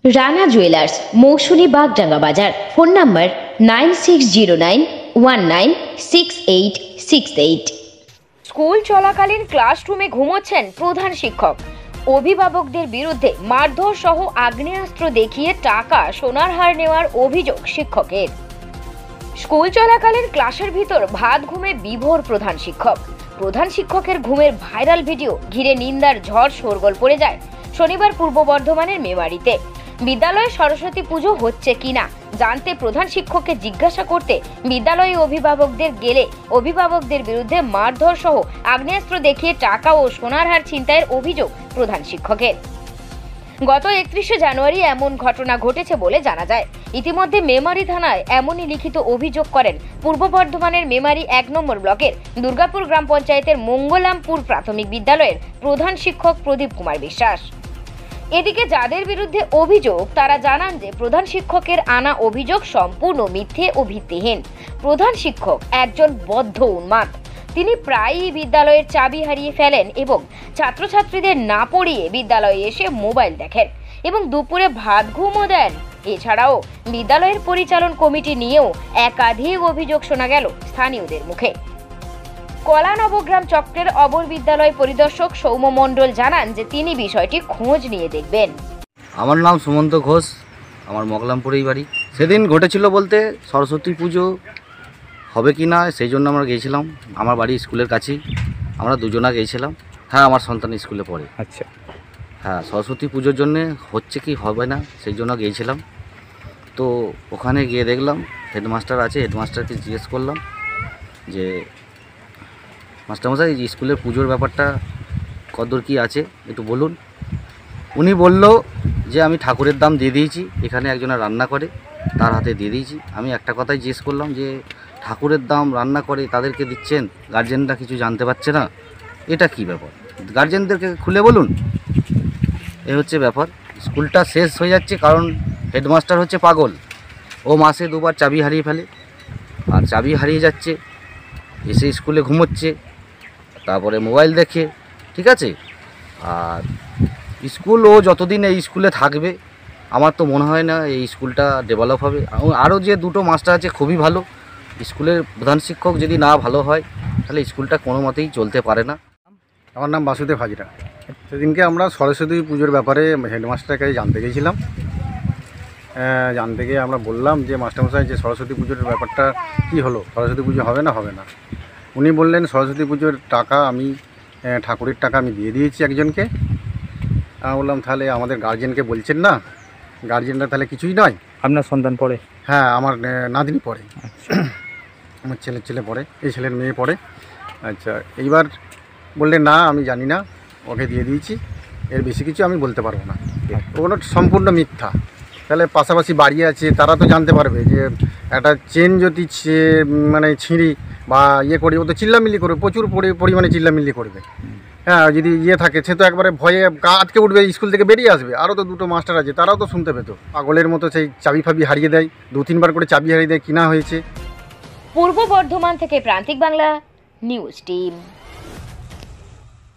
Rana jewellers, মৌসুমী বাগডাঙ্গা বাজার। Phone number 9609196868। School চলাকালীন ক্লাসরুমে ঘুমোচ্ছেন প্রধান শিক্ষক। অভিভাবকদের বিরুদ্ধে মারধর সহ আগ্নেয়াস্ত্র দেখিয়ে টাকা, সোনার হার নেওয়ার অভিযোগ শিক্ষকের। স্কুল চলাকালীন ক্লাসের ভিতর ভাত ঘুমে বিভোর প্রধান শিক্ষক। প্রধান শিক্ষকের ঘুমের ভাইরাল ভিডিও ঘিরে নিন্দার ঝড় শোরগোল পড়ে যায় শনিবার পূর্ব বর্ধমানের মেমারিতে। বিদ্যালয়ে সরস্বতী পুজো হচ্ছে কিনা জানতে প্রধান শিক্ষককে জিজ্ঞাসা করতে বিদ্যালয়ে অভিভাবকদের গেলে অভিভাবকদের বিরুদ্ধে মারধর সহ আগ্নেয়াস্ত্র দেখিয়ে টাকা ও সোনার হার ছিনতাইয়ের অভিযোগ প্রধান শিক্ষকের। গত 31শে জানুয়ারি এমন ঘটনা ঘটেছে বলে জানা যায়। ইতিমধ্যে মেমারি থানায় এমনই লিখিত অভিযোগ করেন পূর্ব বর্ধমানের মেমারি 1 নম্বর ব্লকের দুর্গাপুর গ্রাম পঞ্চায়েতের মঙ্গলামপুর প্রাথমিক বিদ্যালয়ের প্রধান শিক্ষক প্রদীপ কুমার বিশ্বাস। এদিকে যাদের বিরুদ্ধে অভিযোগ তারা জানান যে প্রধান শিক্ষকের আনা অভিযোগ সম্পূর্ণ মিথ্যে ও ভিত্তিহীন। প্রধান শিক্ষক একজন বদ্ধ উন্মাদ। তিনি প্রায়ই বিদ্যালয়ের চাবি হারিয়ে ফেলেন এবং ছাত্রছাত্রীদের না পড়িয়ে বিদ্যালয়ে এসে মোবাইল দেখেন এবং দুপুরে ভাত ঘুমও দেন। এছাড়াও বিদ্যালয়ের পরিচালন কমিটি নিয়েও একাধিক অভিযোগ শোনা গেল স্থানীয়দের মুখে। কলা নবগ্রাম চক্রের অবর বিদ্যালয় পরিদর্শক সৌম্য মণ্ডল জানান যে তিনি বিষয়টি খোঁজ নিয়ে দেখবেন। আমার নাম সুমন্ত ঘোষ, আমার মগলামপুরেই বাড়ি। সেদিন ঘটেছিল বলতে সরস্বতী পুজো হবে কি না সেই জন্য আমরা গিয়েছিলাম। আমার বাড়ি স্কুলের কাছেই, আমরা দুজনা গিয়েছিলাম। হ্যাঁ, আমার সন্তান স্কুলে পড়ে। আচ্ছা, হ্যাঁ, সরস্বতী পুজোর জন্যে হচ্ছে কি হবে না সেই জন্য গিয়েছিলাম। তো ওখানে গিয়ে দেখলাম হেডমাস্টার আছে, হেডমাস্টারকে জিজ্ঞেস করলাম যে মাস্টারমশাই স্কুলের পুজোর ব্যাপারটা কতদূর কী আছে একটু বলুন। উনি বলল যে আমি ঠাকুরের দাম দিয়ে দিয়েছি, এখানে একজনে রান্না করে তার হাতে দিয়ে দিয়েছি। আমি একটা কথাই জিজ্ঞেস করলাম যে ঠাকুরের দাম রান্না করে তাদেরকে দিচ্ছেন, গার্জেনরা কিছু জানতে পারছে না, এটা কি ব্যাপার? গার্জেনদেরকে খুলে বলুন। এ হচ্ছে ব্যাপার। স্কুলটা শেষ হয়ে যাচ্ছে কারণ হেডমাস্টার হচ্ছে পাগল। ও মাসে 2বার চাবি হারিয়ে ফেলে, আর চাবি হারিয়ে যাচ্ছে, এসে স্কুলে ঘুমোচ্ছে, তারপরে মোবাইল দেখে, ঠিক আছে। আর স্কুল ও যতদিন এই স্কুলে থাকবে আমার তো মনে হয় না এই স্কুলটা ডেভেলপ হবে। আরও যে 2টো মাস্টার আছে খুবই ভালো। স্কুলের প্রধান শিক্ষক যদি না ভালো হয় তাহলে স্কুলটা কোনো মতেই চলতে পারে না। আমার নাম বাসুদেব হাজরা। সেদিনকে আমরা সরস্বতী পুজোর ব্যাপারে হেডমাস্টারের কাছে জানতে গিয়েছিলাম। জানতে গিয়ে আমরা বললাম যে মাস্টারমশাই যে সরস্বতী পুজোর ব্যাপারটা কি হলো, সরস্বতী পুজো হবে না। উনি বললেন সরস্বতী পুজোর টাকা আমি ঠাকুরের টাকা আমি দিয়ে দিয়েছি একজনকে। আমি বললাম তাহলে আমাদের গার্জেনকে বলছেন না, গার্জেনরা তাহলে কিছুই নয়। আপনার সন্তান পড়ে? হ্যাঁ, আমার নাতনি পড়ে। আমার ছেলে পড়ে, এই ছেলের মেয়ে পড়ে। আচ্ছা, এইবার বললেন না আমি জানি না, ওকে দিয়ে দিয়েছি, এর বেশি কিছু আমি বলতে পারবো না। ওগুলো সম্পূর্ণ মিথ্যা। তাহলে পাশাপাশি বাড়ি আছে তারা তো জানতে পারবে যে একটা চেন যদি মানে ছিঁড়ি বা করি, ও তো চিল্লামিল্লি করবে, প্রচুর পরিমাণে চিল্লামিল্লি করবে। হ্যাঁ, যদি থাকে সে তো একবারে ভয়ে গা আটকে উঠবে, স্কুল থেকে বেরিয়ে আসবে। আরও তো 2টো মাস্টার আছে, তারাও তো শুনতে পেত। পাগলের মতো সেই চাবি ফাবি হারিয়ে দেয়, 2-3বার করে চাবি হারিয়ে দেয়, কিনা হয়েছে। পূর্ব বর্ধমান থেকে প্রান্তিক বাংলা নিউজ টিম।